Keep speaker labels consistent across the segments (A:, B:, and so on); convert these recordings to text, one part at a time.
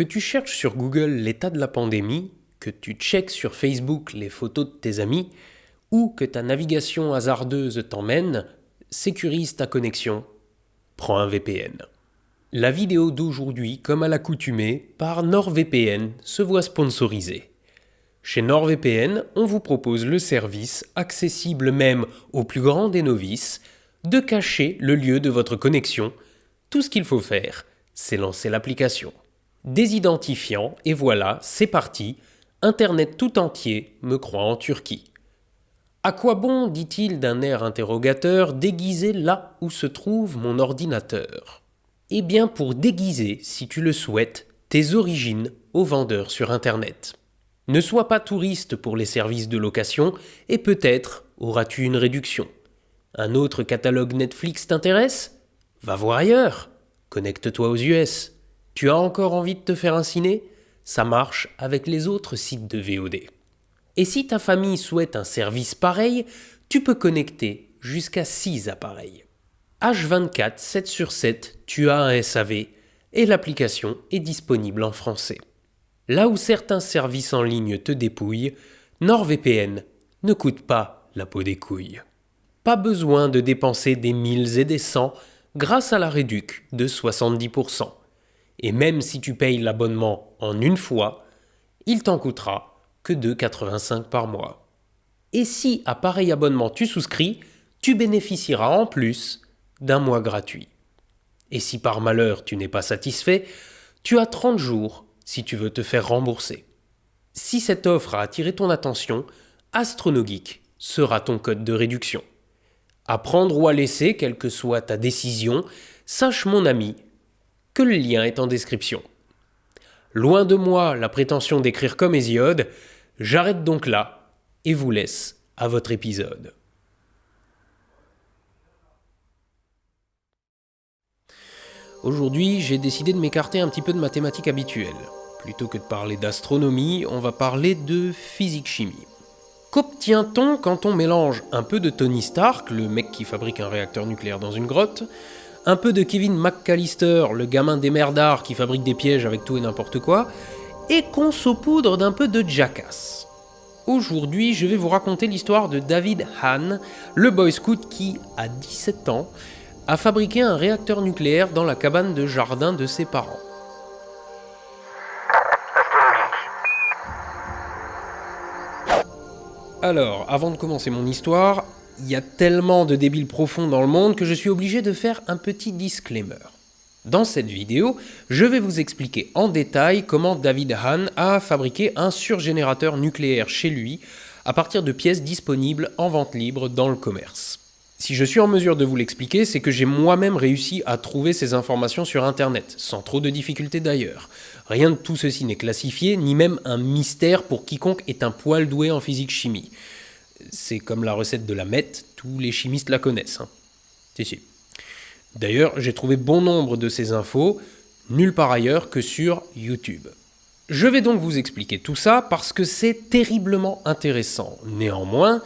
A: Que tu cherches sur Google l'état de la pandémie, que tu checkes sur Facebook les photos de tes amis, ou que ta navigation hasardeuse t'emmène, sécurise ta connexion. Prends un VPN. La vidéo d'aujourd'hui, comme à l'accoutumée, par NordVPN, se voit sponsorisée. Chez NordVPN, on vous propose le service, accessible même aux plus grands des novices, de cacher le lieu de votre connexion. Tout ce qu'il faut faire, c'est lancer l'application. Désidentifiant, et voilà, c'est parti, Internet tout entier me croit en Turquie. À quoi bon, dit-il d'un air interrogateur, déguiser là où se trouve mon ordinateur ? Eh bien pour déguiser, si tu le souhaites, tes origines aux vendeurs sur Internet. Ne sois pas touriste pour les services de location et peut-être auras-tu une réduction. Un autre catalogue Netflix t'intéresse ? Va voir ailleurs. Connecte-toi aux US. Tu as encore envie de te faire un ciné ? Ça marche avec les autres sites de VOD. Et si ta famille souhaite un service pareil, tu peux connecter jusqu'à 6 appareils. H24, 7 sur 7, tu as un SAV et l'application est disponible en français. Là où certains services en ligne te dépouillent, NordVPN ne coûte pas la peau des couilles. Pas besoin de dépenser des 1000 et des 100 grâce à la réduc de 70%. Et même si tu payes l'abonnement en une fois, il t'en coûtera que 2,85 par mois. Et si à pareil abonnement tu souscris, tu bénéficieras en plus d'un mois gratuit. Et si par malheur tu n'es pas satisfait, tu as 30 jours si tu veux te faire rembourser. Si cette offre a attiré ton attention, AstronoGeek sera ton code de réduction. À prendre ou à laisser, quelle que soit ta décision, sache mon ami que le lien est en description. Loin de moi la prétention d'écrire comme Hésiode, j'arrête donc là et vous laisse à votre épisode. Aujourd'hui, j'ai décidé de m'écarter un petit peu de ma thématique habituelle. Plutôt que de parler d'astronomie, on va parler de physique-chimie. Qu'obtient-on quand on mélange un peu de Tony Stark, le mec qui fabrique un réacteur nucléaire dans une grotte, un peu de Kevin McAllister, le gamin démerdard qui fabrique des pièges avec tout et n'importe quoi, et qu'on saupoudre d'un peu de Jackass. Aujourd'hui, je vais vous raconter l'histoire de David Hahn, le boy scout qui, à 17 ans, a fabriqué un réacteur nucléaire dans la cabane de jardin de ses parents. Alors, avant de commencer mon histoire, il y a tellement de débiles profonds dans le monde que je suis obligé de faire un petit disclaimer. Dans cette vidéo, je vais vous expliquer en détail comment David Hahn a fabriqué un surgénérateur nucléaire chez lui à partir de pièces disponibles en vente libre dans le commerce. Si je suis en mesure de vous l'expliquer, c'est que j'ai moi-même réussi à trouver ces informations sur Internet, sans trop de difficultés d'ailleurs. Rien de tout ceci n'est classifié, ni même un mystère pour quiconque est un poil doué en physique-chimie. C'est comme la recette de la meth, tous les chimistes la connaissent. Si. D'ailleurs, j'ai trouvé bon nombre de ces infos, nulle part ailleurs que sur YouTube. Je vais donc vous expliquer tout ça parce que c'est terriblement intéressant. Néanmoins,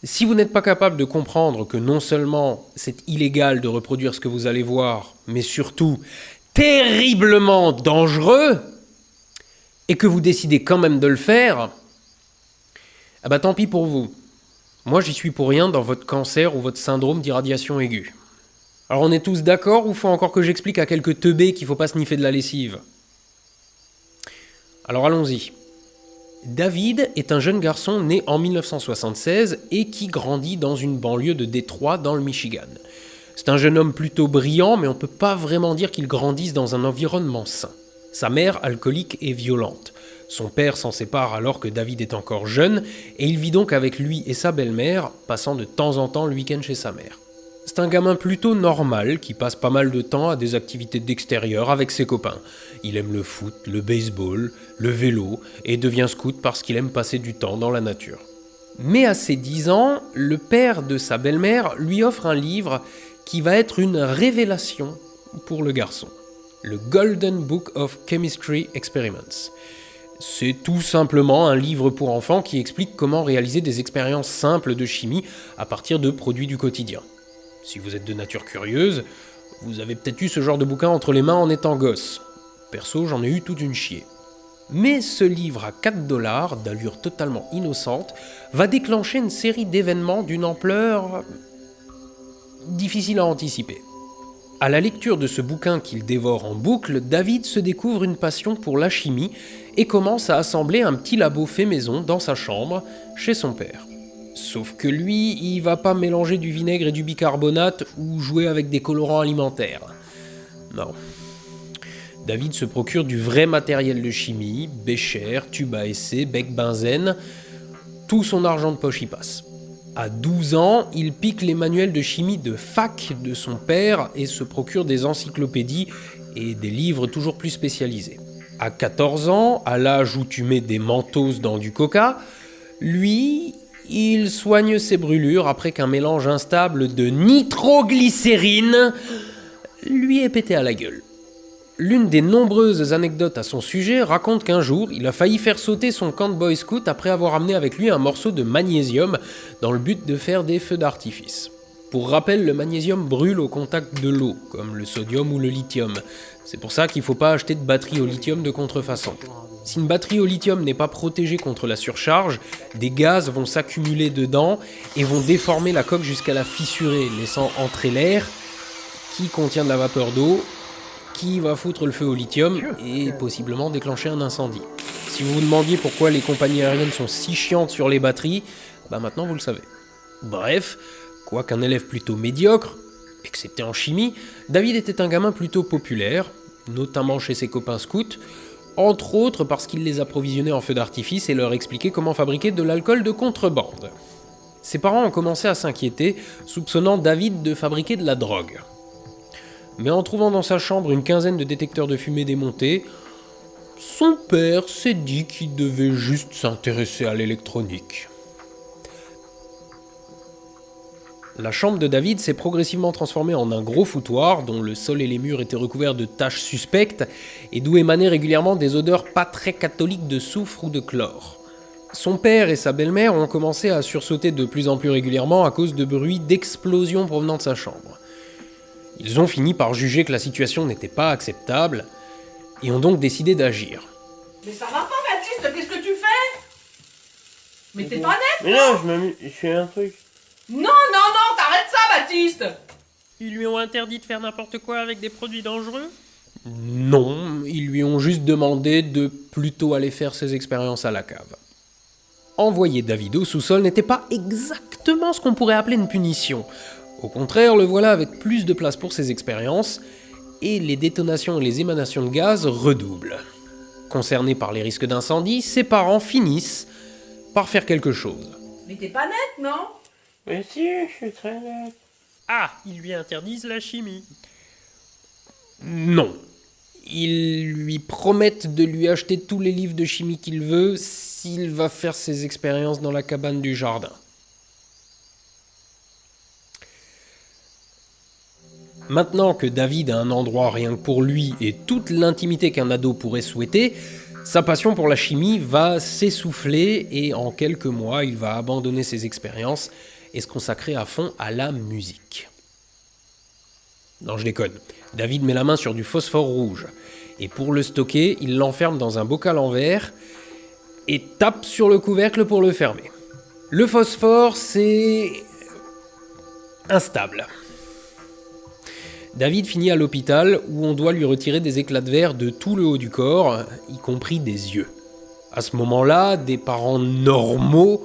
A: si vous n'êtes pas capable de comprendre que non seulement c'est illégal de reproduire ce que vous allez voir, mais surtout terriblement dangereux, et que vous décidez quand même de le faire, tant pis pour vous. Moi, j'y suis pour rien dans votre cancer ou votre syndrome d'irradiation aiguë. Alors on est tous d'accord ou faut encore que j'explique à quelques teubés qu'il faut pas sniffer de la lessive ? Alors allons-y. David est un jeune garçon né en 1976 et qui grandit dans une banlieue de Détroit dans le Michigan. C'est un jeune homme plutôt brillant, mais on ne peut pas vraiment dire qu'il grandisse dans un environnement sain. Sa mère, alcoolique, est violente. Son père s'en sépare alors que David est encore jeune, et il vit donc avec lui et sa belle-mère, passant de temps en temps le week-end chez sa mère. C'est un gamin plutôt normal qui passe pas mal de temps à des activités d'extérieur avec ses copains. Il aime le foot, le baseball, le vélo, et devient scout parce qu'il aime passer du temps dans la nature. Mais à ses 10 ans, le père de sa belle-mère lui offre un livre qui va être une révélation pour le garçon. Le Golden Book of Chemistry Experiments. C'est tout simplement un livre pour enfants qui explique comment réaliser des expériences simples de chimie à partir de produits du quotidien. Si vous êtes de nature curieuse, vous avez peut-être eu ce genre de bouquin entre les mains en étant gosse. Perso, j'en ai eu toute une chier. Mais ce livre à 4 $, d'allure totalement innocente, va déclencher une série d'événements d'une ampleur difficile à anticiper. À la lecture de ce bouquin qu'il dévore en boucle, David se découvre une passion pour la chimie et commence à assembler un petit labo fait maison dans sa chambre, chez son père. Sauf que lui, il va pas mélanger du vinaigre et du bicarbonate ou jouer avec des colorants alimentaires. Non. David se procure du vrai matériel de chimie, bécher, tube à essai, bec benzène. Tout son argent de poche y passe. À 12 ans, il pique les manuels de chimie de fac de son père et se procure des encyclopédies et des livres toujours plus spécialisés. À 14 ans, à l'âge où tu mets des mentos dans du coca, lui, il soigne ses brûlures après qu'un mélange instable de nitroglycérine lui ait pété à la gueule. L'une des nombreuses anecdotes à son sujet raconte qu'un jour, il a failli faire sauter son camp de Boy Scout après avoir amené avec lui un morceau de magnésium dans le but de faire des feux d'artifice. Pour rappel, le magnésium brûle au contact de l'eau, comme le sodium ou le lithium. C'est pour ça qu'il ne faut pas acheter de batterie au lithium de contrefaçon. Si une batterie au lithium n'est pas protégée contre la surcharge, des gaz vont s'accumuler dedans et vont déformer la coque jusqu'à la fissurer, laissant entrer l'air qui contient de la vapeur d'eau, qui va foutre le feu au lithium et possiblement déclencher un incendie. Si vous vous demandiez pourquoi les compagnies aériennes sont si chiantes sur les batteries, maintenant vous le savez. Bref, quoiqu'un élève plutôt médiocre, excepté en chimie, David était un gamin plutôt populaire, notamment chez ses copains scouts, entre autres parce qu'il les approvisionnait en feux d'artifice et leur expliquait comment fabriquer de l'alcool de contrebande. Ses parents ont commencé à s'inquiéter, soupçonnant David de fabriquer de la drogue. Mais en trouvant dans sa chambre une quinzaine de détecteurs de fumée démontés, son père s'est dit qu'il devait juste s'intéresser à l'électronique. La chambre de David s'est progressivement transformée en un gros foutoir dont le sol et les murs étaient recouverts de taches suspectes et d'où émanaient régulièrement des odeurs pas très catholiques de soufre ou de chlore. Son père et sa belle-mère ont commencé à sursauter de plus en plus régulièrement à cause de bruits d'explosions provenant de sa chambre. Ils ont fini par juger que la situation n'était pas acceptable et ont donc décidé d'agir.
B: Mais ça va pas, Baptiste, qu'est-ce que tu fais? Mais t'es pas net,
C: Mais non, je fais un truc.
B: Non, t'arrêtes ça, Baptiste.
A: Ils lui ont interdit de faire n'importe quoi avec des produits dangereux ? Non, ils lui ont juste demandé de plutôt aller faire ses expériences à la cave. Envoyer David au sous-sol n'était pas exactement ce qu'on pourrait appeler une punition. Au contraire, le voilà avec plus de place pour ses expériences, et les détonations et les émanations de gaz redoublent. Concerné par les risques d'incendie, ses parents finissent par faire quelque chose.
B: Mais t'es pas net, non?
C: Mais si, je suis très net.
A: Ah, ils lui interdisent la chimie. Non. Ils lui promettent de lui acheter tous les livres de chimie qu'il veut s'il va faire ses expériences dans la cabane du jardin. Maintenant que David a un endroit rien que pour lui et toute l'intimité qu'un ado pourrait souhaiter, sa passion pour la chimie va s'essouffler et en quelques mois, il va abandonner ses expériences et se consacrer à fond à la musique. Non, je déconne. David met la main sur du phosphore rouge et pour le stocker, il l'enferme dans un bocal en verre et tape sur le couvercle pour le fermer. Le phosphore, c'est instable. David finit à l'hôpital où on doit lui retirer des éclats de verre de tout le haut du corps, y compris des yeux. À ce moment-là, des parents normaux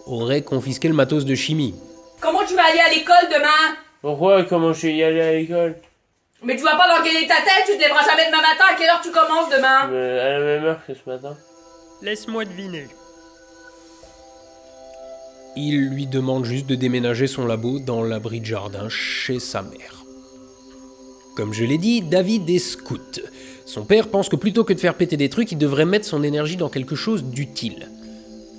A: auraient confisqué le matos de chimie.
B: Comment tu vas aller à l'école demain?
C: Pourquoi? Comment je vais y aller à l'école?
B: Mais tu vas pas l'engueuler ta tête, tu te lèveras jamais demain matin, à quelle heure tu commences demain?
C: À la même heure que ce matin.
A: Laisse-moi deviner. Il lui demande juste de déménager son labo dans l'abri de jardin chez sa mère. Comme je l'ai dit, David est scout. Son père pense que plutôt que de faire péter des trucs, il devrait mettre son énergie dans quelque chose d'utile.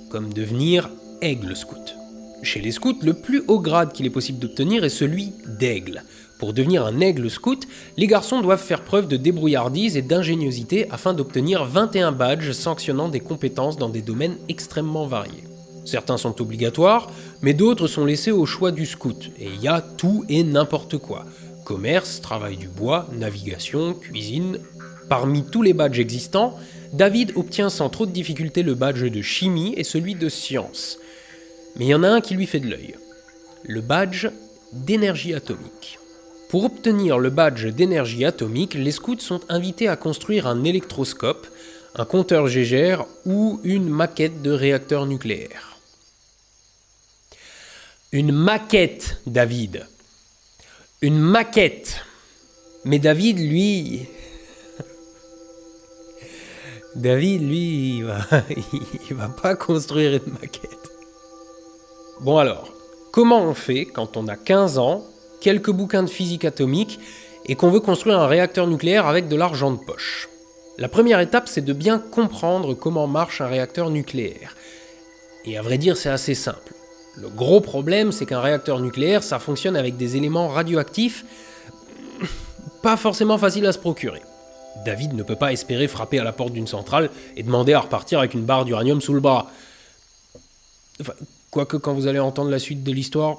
A: Comme devenir aigle scout. Chez les scouts, le plus haut grade qu'il est possible d'obtenir est celui d'aigle. Pour devenir un aigle scout, les garçons doivent faire preuve de débrouillardise et d'ingéniosité afin d'obtenir 21 badges sanctionnant des compétences dans des domaines extrêmement variés. Certains sont obligatoires, mais d'autres sont laissés au choix du scout. Et il y a tout et n'importe quoi. Commerce, travail du bois, navigation, cuisine Parmi tous les badges existants, David obtient sans trop de difficulté le badge de chimie et celui de science. Mais il y en a un qui lui fait de l'œil. Le badge d'énergie atomique. Pour obtenir le badge d'énergie atomique, les scouts sont invités à construire un électroscope, un compteur Geiger ou une maquette de réacteur nucléaire. Une maquette, David. Une maquette. Mais David, lui, il va pas construire une maquette. Bon alors, comment on fait quand on a 15 ans, quelques bouquins de physique atomique et qu'on veut construire un réacteur nucléaire avec de l'argent de poche ? La première étape, c'est de bien comprendre comment marche un réacteur nucléaire. Et à vrai dire, c'est assez simple. Le gros problème, c'est qu'un réacteur nucléaire, ça fonctionne avec des éléments radioactifs pas forcément faciles à se procurer. David ne peut pas espérer frapper à la porte d'une centrale et demander à repartir avec une barre d'uranium sous le bras. Enfin, quoique quand vous allez entendre la suite de l'histoire,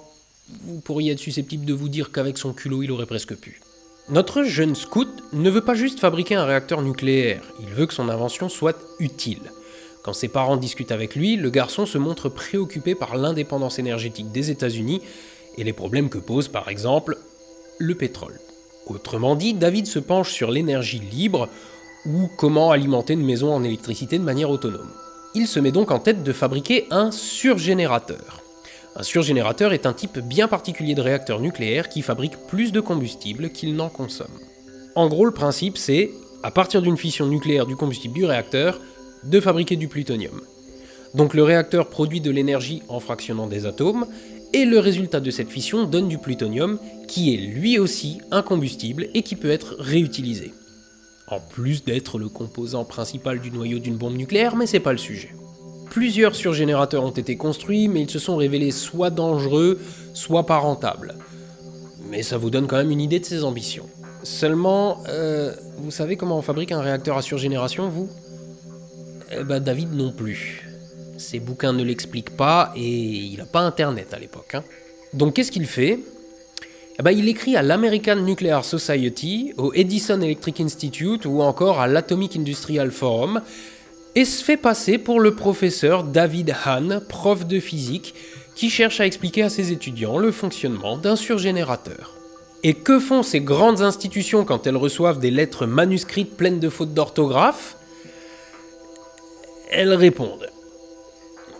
A: vous pourriez être susceptible de vous dire qu'avec son culot, il aurait presque pu. Notre jeune scout ne veut pas juste fabriquer un réacteur nucléaire, il veut que son invention soit utile. Quand ses parents discutent avec lui, le garçon se montre préoccupé par l'indépendance énergétique des États-Unis et les problèmes que pose par exemple le pétrole. Autrement dit, David se penche sur l'énergie libre ou comment alimenter une maison en électricité de manière autonome. Il se met donc en tête de fabriquer un surgénérateur. Un surgénérateur est un type bien particulier de réacteur nucléaire qui fabrique plus de combustible qu'il n'en consomme. En gros, le principe c'est, à partir d'une fission nucléaire du combustible du réacteur, de fabriquer du plutonium. Donc le réacteur produit de l'énergie en fractionnant des atomes, et le résultat de cette fission donne du plutonium, qui est lui aussi un combustible et qui peut être réutilisé. En plus d'être le composant principal du noyau d'une bombe nucléaire, mais c'est pas le sujet. Plusieurs surgénérateurs ont été construits, mais ils se sont révélés soit dangereux, soit pas rentables. Mais ça vous donne quand même une idée de ses ambitions. Seulement, vous savez comment on fabrique un réacteur à surgénération, vous ? David non plus. Ses bouquins ne l'expliquent pas et il n'a pas internet à l'époque. Donc qu'est-ce qu'il fait ? Il écrit à l'American Nuclear Society, au Edison Electric Institute ou encore à l'Atomic Industrial Forum et se fait passer pour le professeur David Hahn, prof de physique, qui cherche à expliquer à ses étudiants le fonctionnement d'un surgénérateur. Et que font ces grandes institutions quand elles reçoivent des lettres manuscrites pleines de fautes d'orthographe ? Elles répondent.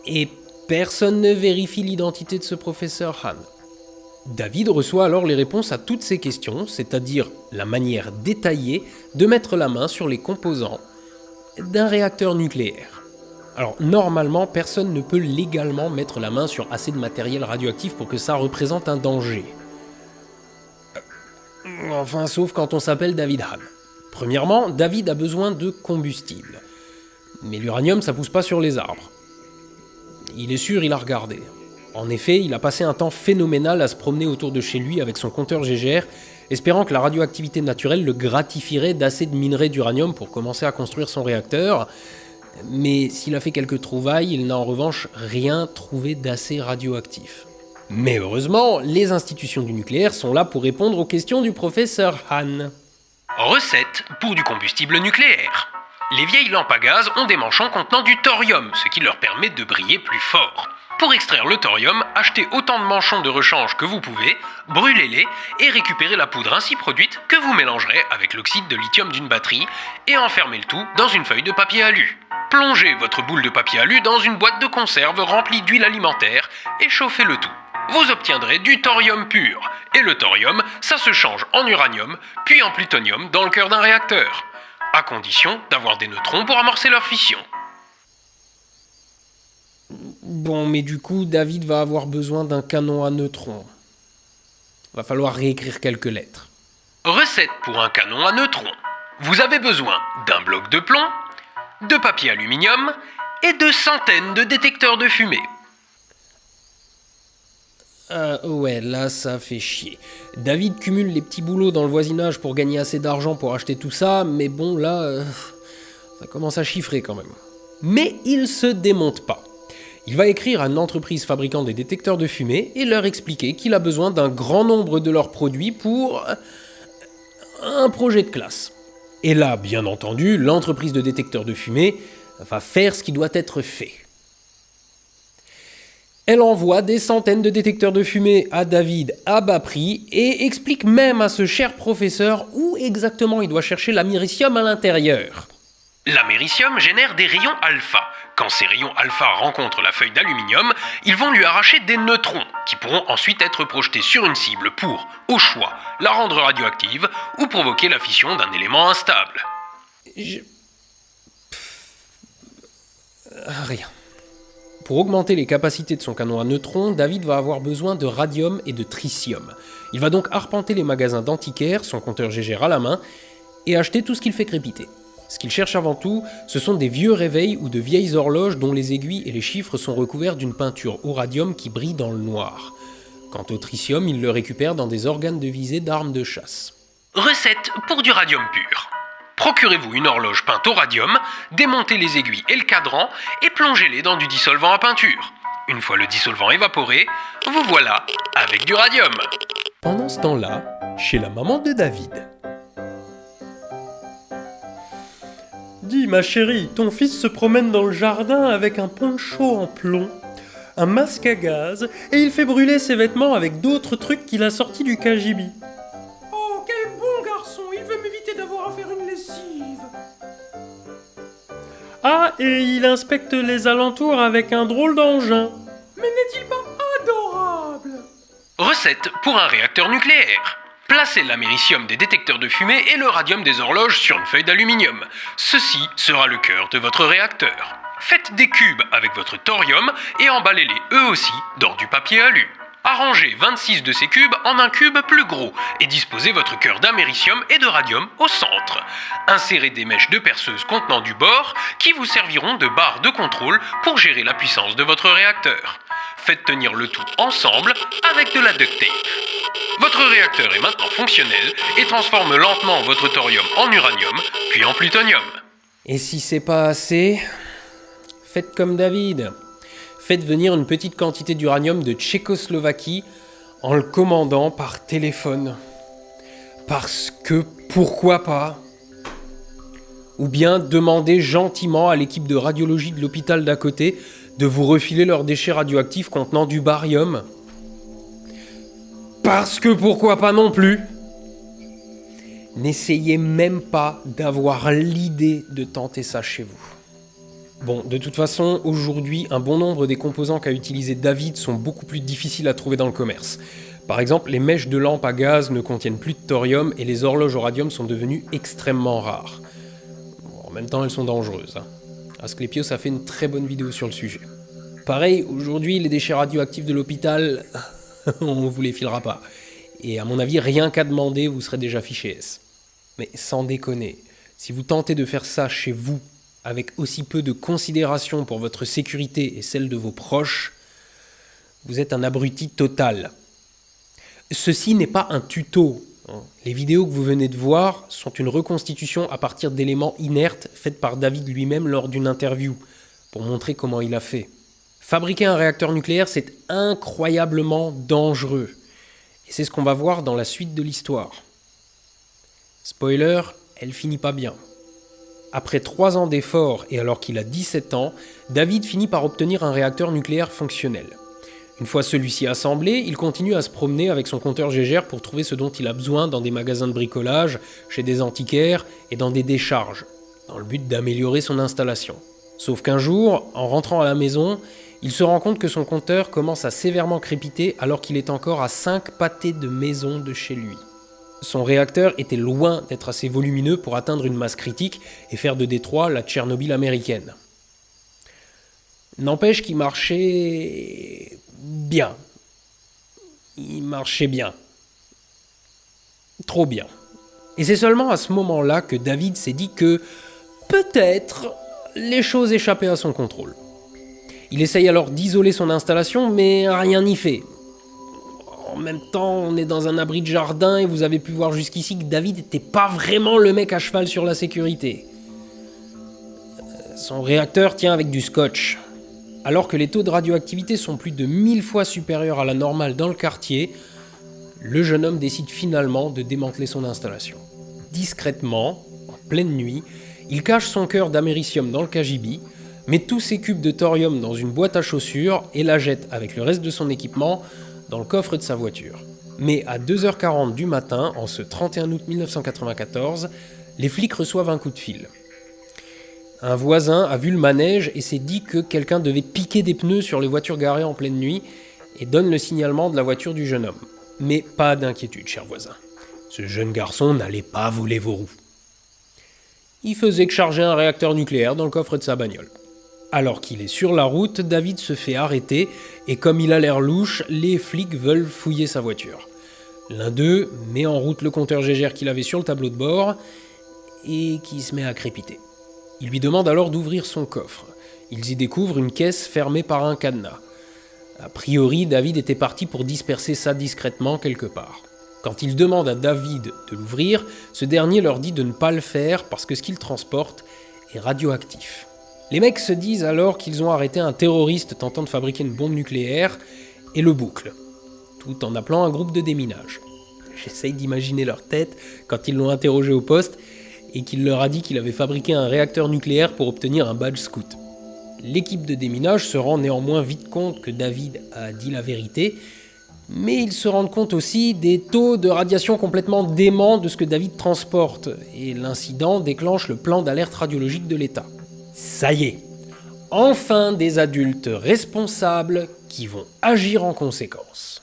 A: Et personne ne vérifie l'identité de ce professeur Hahn. David reçoit alors les réponses à toutes ces questions, c'est-à-dire la manière détaillée de mettre la main sur les composants d'un réacteur nucléaire. Alors normalement, personne ne peut légalement mettre la main sur assez de matériel radioactif pour que ça représente un danger. Enfin, sauf quand on s'appelle David Hahn. Premièrement, David a besoin de combustible. Mais l'uranium, ça pousse pas sur les arbres. Il est sûr, il a regardé. En effet, il a passé un temps phénoménal à se promener autour de chez lui avec son compteur Geiger, espérant que la radioactivité naturelle le gratifierait d'assez de minerais d'uranium pour commencer à construire son réacteur. Mais s'il a fait quelques trouvailles, il n'a en revanche rien trouvé d'assez radioactif. Mais heureusement, les institutions du nucléaire sont là pour répondre aux questions du professeur Hahn.
D: Recette pour du combustible nucléaire. Les vieilles lampes à gaz ont des manchons contenant du thorium, ce qui leur permet de briller plus fort. Pour extraire le thorium, achetez autant de manchons de rechange que vous pouvez, brûlez-les et récupérez la poudre ainsi produite que vous mélangerez avec l'oxyde de lithium d'une batterie et enfermez le tout dans une feuille de papier alu. Plongez votre boule de papier alu dans une boîte de conserve remplie d'huile alimentaire et chauffez le tout. Vous obtiendrez du thorium pur. Et le thorium, ça se change en uranium, puis en plutonium dans le cœur d'un réacteur. À condition d'avoir des neutrons pour amorcer leur fission.
A: Bon, mais du coup, David va avoir besoin d'un canon à neutrons. Va falloir réécrire quelques lettres.
D: Recette pour un canon à neutrons. Vous avez besoin d'un bloc de plomb, de papier aluminium et de centaines de détecteurs de fumée.
A: Ouais, là, ça fait chier. David cumule les petits boulots dans le voisinage pour gagner assez d'argent pour acheter tout ça, mais bon, là, ça commence à chiffrer quand même. Mais il se démonte pas. Il va écrire à une entreprise fabriquant des détecteurs de fumée et leur expliquer qu'il a besoin d'un grand nombre de leurs produits pour un projet de classe. Et là, bien entendu, l'entreprise de détecteurs de fumée va faire ce qui doit être fait. Elle envoie des centaines de détecteurs de fumée à David à bas prix et explique même à ce cher professeur où exactement il doit chercher l'américium à l'intérieur.
D: L'américium génère des rayons alpha. Quand ces rayons alpha rencontrent la feuille d'aluminium, ils vont lui arracher des neutrons qui pourront ensuite être projetés sur une cible pour, au choix, la rendre radioactive ou provoquer la fission d'un élément instable.
A: Rien. Pour augmenter les capacités de son canon à neutrons, David va avoir besoin de radium et de tritium. Il va donc arpenter les magasins d'antiquaires, son compteur Gégère à la main, et acheter tout ce qu'il fait crépiter. Ce qu'il cherche avant tout, ce sont des vieux réveils ou de vieilles horloges dont les aiguilles et les chiffres sont recouverts d'une peinture au radium qui brille dans le noir. Quant au tritium, il le récupère dans des organes de visée d'armes de chasse.
D: Recette pour du radium pur. Procurez-vous une horloge peinte au radium, démontez les aiguilles et le cadran et plongez-les dans du dissolvant à peinture. Une fois le dissolvant évaporé, vous voilà avec du radium.
A: Pendant ce temps-là, chez la maman de David. Dis ma chérie, ton fils se promène dans le jardin avec un poncho en plomb, un masque à gaz, et il fait brûler ses vêtements avec d'autres trucs qu'il a sortis du KGB.
B: Oh, quel bon garçon. Il veut m'éviter d'avoir à faire une lessive.
A: Ah, et il inspecte les alentours avec un drôle d'engin.
B: Mais n'est-il pas adorable?
D: Recette pour un réacteur nucléaire. Placez l'américium des détecteurs de fumée et le radium des horloges sur une feuille d'aluminium. Ceci sera le cœur de votre réacteur. Faites des cubes avec votre thorium et emballez-les eux aussi dans du papier alu. Arrangez 26 de ces cubes en un cube plus gros et disposez votre cœur d'américium et de radium au centre. Insérez des mèches de perceuse contenant du bore qui vous serviront de barre de contrôle pour gérer la puissance de votre réacteur. Faites tenir le tout ensemble avec de la duct tape. Votre réacteur est maintenant fonctionnel et transforme lentement votre thorium en uranium, puis en plutonium.
A: Et si c'est pas assez, faites comme David. Faites venir une petite quantité d'uranium de Tchécoslovaquie en le commandant par téléphone. Parce que pourquoi pas? Ou bien demandez gentiment à l'équipe de radiologie de l'hôpital d'à côté de vous refiler leurs déchets radioactifs contenant du barium. Parce que pourquoi pas non plus? N'essayez même pas d'avoir l'idée de tenter ça chez vous. Bon, de toute façon, aujourd'hui, un bon nombre des composants qu'a utilisé David sont beaucoup plus difficiles à trouver dans le commerce. Par exemple, les mèches de lampe à gaz ne contiennent plus de thorium et les horloges au radium sont devenues extrêmement rares. Bon, en même temps, elles sont dangereuses. Asclepios a fait une très bonne vidéo sur le sujet. Pareil, aujourd'hui, les déchets radioactifs de l'hôpital, on vous les filera pas. Et à mon avis, rien qu'à demander, vous serez déjà fiché S. Mais sans déconner, si vous tentez de faire ça chez vous, avec aussi peu de considération pour votre sécurité et celle de vos proches, vous êtes un abruti total. Ceci n'est pas un tuto. Les vidéos que vous venez de voir sont une reconstitution à partir d'éléments inertes faites par David lui-même lors d'une interview, pour montrer comment il a fait. Fabriquer un réacteur nucléaire, c'est incroyablement dangereux. Et c'est ce qu'on va voir dans la suite de l'histoire. Spoiler, elle finit pas bien. Après 3 ans d'efforts et alors qu'il a 17 ans, David finit par obtenir un réacteur nucléaire fonctionnel. Une fois celui-ci assemblé, il continue à se promener avec son compteur Gégère pour trouver ce dont il a besoin dans des magasins de bricolage, chez des antiquaires et dans des décharges, dans le but d'améliorer son installation. Sauf qu'un jour, en rentrant à la maison, il se rend compte que son compteur commence à sévèrement crépiter alors qu'il est encore à 5 pâtés de maison de chez lui. Son réacteur était loin d'être assez volumineux pour atteindre une masse critique et faire de Détroit la Tchernobyl américaine. N'empêche qu'il marchait bien. Il marchait bien. Trop bien. Et c'est seulement à ce moment-là que David s'est dit que peut-être les choses échappaient à son contrôle. Il essaye alors d'isoler son installation, mais rien n'y fait. En même temps, on est dans un abri de jardin et vous avez pu voir jusqu'ici que David n'était pas vraiment le mec à cheval sur la sécurité. Son réacteur tient avec du scotch. Alors que les taux de radioactivité sont plus de 1000 fois supérieurs à la normale dans le quartier, le jeune homme décide finalement de démanteler son installation. Discrètement, en pleine nuit, il cache son cœur d'américium dans le cagibi, met tous ses cubes de thorium dans une boîte à chaussures et la jette avec le reste de son équipement dans le coffre de sa voiture. Mais à 2h40 du matin, en ce 31 août 1994, les flics reçoivent un coup de fil. Un voisin a vu le manège et s'est dit que quelqu'un devait piquer des pneus sur les voitures garées en pleine nuit et donne le signalement de la voiture du jeune homme. Mais pas d'inquiétude, cher voisin. Ce jeune garçon n'allait pas voler vos roues. Il faisait que charger un réacteur nucléaire dans le coffre de sa bagnole. Alors qu'il est sur la route, David se fait arrêter et comme il a l'air louche, les flics veulent fouiller sa voiture. L'un d'eux met en route le compteur Gégère qu'il avait sur le tableau de bord et qui se met à crépiter. Il lui demande alors d'ouvrir son coffre. Ils y découvrent une caisse fermée par un cadenas. A priori, David était parti pour disperser ça discrètement quelque part. Quand ils demandent à David de l'ouvrir, ce dernier leur dit de ne pas le faire parce que ce qu'il transporte est radioactif. Les mecs se disent alors qu'ils ont arrêté un terroriste tentant de fabriquer une bombe nucléaire et le bouclent, tout en appelant un groupe de déminage. J'essaye d'imaginer leur tête quand ils l'ont interrogé au poste et qu'il leur a dit qu'il avait fabriqué un réacteur nucléaire pour obtenir un badge scout. L'équipe de déminage se rend néanmoins vite compte que David a dit la vérité, mais ils se rendent compte aussi des taux de radiation complètement déments de ce que David transporte, et l'incident déclenche le plan d'alerte radiologique de l'État. Ça y est, enfin des adultes responsables qui vont agir en conséquence.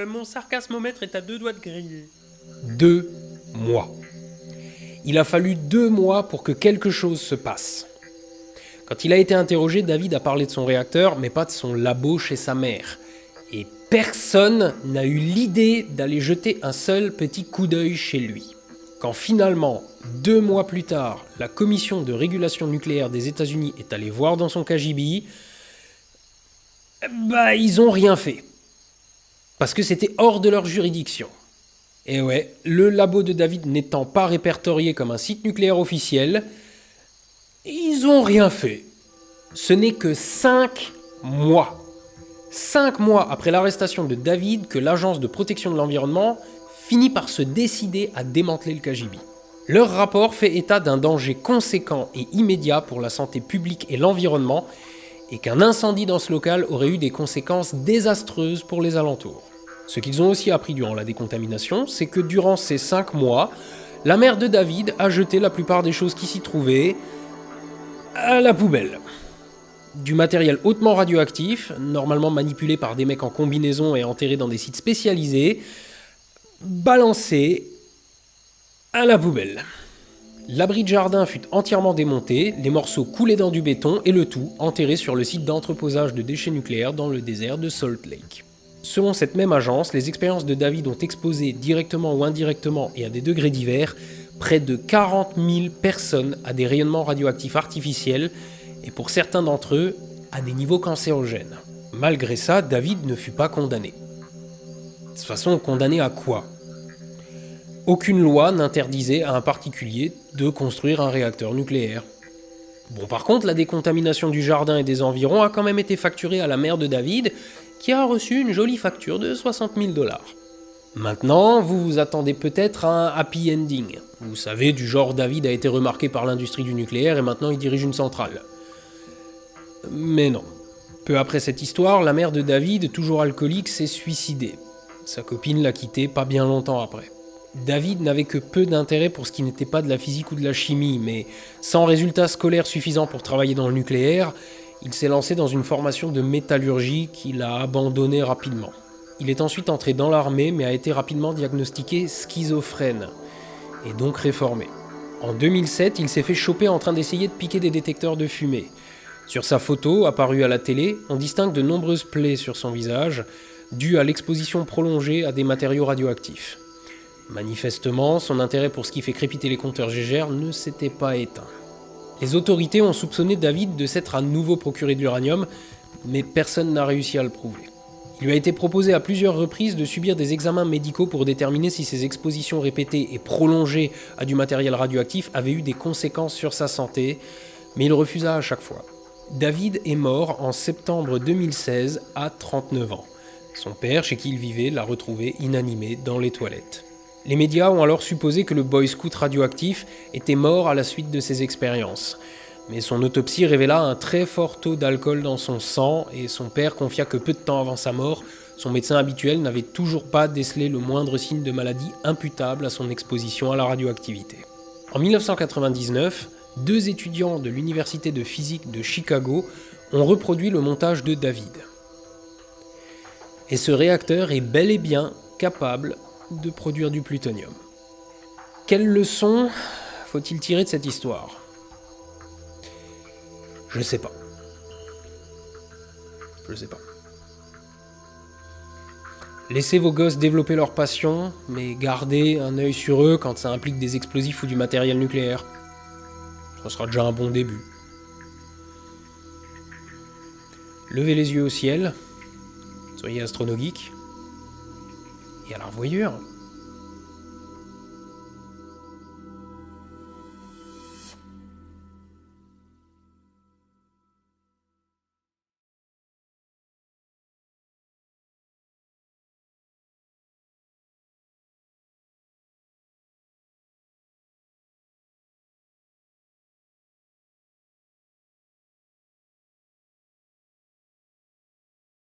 C: Mon sarcasmomètre est à 2 doigts de griller.
A: 2 mois. Il a fallu 2 mois pour que quelque chose se passe. Quand il a été interrogé, David a parlé de son réacteur, mais pas de son labo chez sa mère. Et personne n'a eu l'idée d'aller jeter un seul petit coup d'œil chez lui. Quand finalement, 2 mois plus tard, la commission de régulation nucléaire des États-Unis est allée voir dans son cagibi, ils ont rien fait. Parce que c'était hors de leur juridiction. Et ouais, le labo de David n'étant pas répertorié comme un site nucléaire officiel, ils ont rien fait. Ce n'est que 5 mois. 5 mois après l'arrestation de David que l'Agence de protection de l'environnement finit par se décider à démanteler le cagibi. Leur rapport fait état d'un danger conséquent et immédiat pour la santé publique et l'environnement et qu'un incendie dans ce local aurait eu des conséquences désastreuses pour les alentours. Ce qu'ils ont aussi appris durant la décontamination, c'est que durant ces 5 mois, la mère de David a jeté la plupart des choses qui s'y trouvaient à la poubelle. Du matériel hautement radioactif, normalement manipulé par des mecs en combinaison et enterré dans des sites spécialisés, balancé à la poubelle. L'abri de jardin fut entièrement démonté, les morceaux coulés dans du béton et le tout enterré sur le site d'entreposage de déchets nucléaires dans le désert de Salt Lake. Selon cette même agence, les expériences de David ont exposé directement ou indirectement et à des degrés divers près de 40 000 personnes à des rayonnements radioactifs artificiels et pour certains d'entre eux à des niveaux cancérogènes. Malgré ça, David ne fut pas condamné. De toute façon, condamné à quoi ? Aucune loi n'interdisait à un particulier de construire un réacteur nucléaire. Bon, par contre, la décontamination du jardin et des environs a quand même été facturée à la mère de David, qui a reçu une jolie facture de 60 000 $. Maintenant, vous vous attendez peut-être à un happy ending. Vous savez, du genre David a été remarqué par l'industrie du nucléaire et maintenant il dirige une centrale. Mais non. Peu après cette histoire, la mère de David, toujours alcoolique, s'est suicidée. Sa copine l'a quitté pas bien longtemps après. David n'avait que peu d'intérêt pour ce qui n'était pas de la physique ou de la chimie, mais sans résultats scolaires suffisants pour travailler dans le nucléaire, il s'est lancé dans une formation de métallurgie qu'il a abandonnée rapidement. Il est ensuite entré dans l'armée, mais a été rapidement diagnostiqué schizophrène, et donc réformé. En 2007, il s'est fait choper en train d'essayer de piquer des détecteurs de fumée. Sur sa photo, apparue à la télé, on distingue de nombreuses plaies sur son visage, dues à l'exposition prolongée à des matériaux radioactifs. Manifestement, son intérêt pour ce qui fait crépiter les compteurs Gégère ne s'était pas éteint. Les autorités ont soupçonné David de s'être à nouveau procuré de l'uranium, mais personne n'a réussi à le prouver. Il lui a été proposé à plusieurs reprises de subir des examens médicaux pour déterminer si ses expositions répétées et prolongées à du matériel radioactif avaient eu des conséquences sur sa santé, mais il refusa à chaque fois. David est mort en septembre 2016 à 39 ans. Son père, chez qui il vivait, l'a retrouvé inanimé dans les toilettes. Les médias ont alors supposé que le Boy Scout radioactif était mort à la suite de ses expériences. Mais son autopsie révéla un très fort taux d'alcool dans son sang et son père confia que peu de temps avant sa mort, son médecin habituel n'avait toujours pas décelé le moindre signe de maladie imputable à son exposition à la radioactivité. En 1999, 2 étudiants de l'Université de physique de Chicago ont reproduit le montage de David. Et ce réacteur est bel et bien capable de produire du plutonium. Quelle leçon faut-il tirer de cette histoire ? Je sais pas. Laissez vos gosses développer leur passion, mais gardez un œil sur eux quand ça implique des explosifs ou du matériel nucléaire. Ça sera déjà un bon début. Levez les yeux au ciel, soyez astronogeeks, et à la revoyure.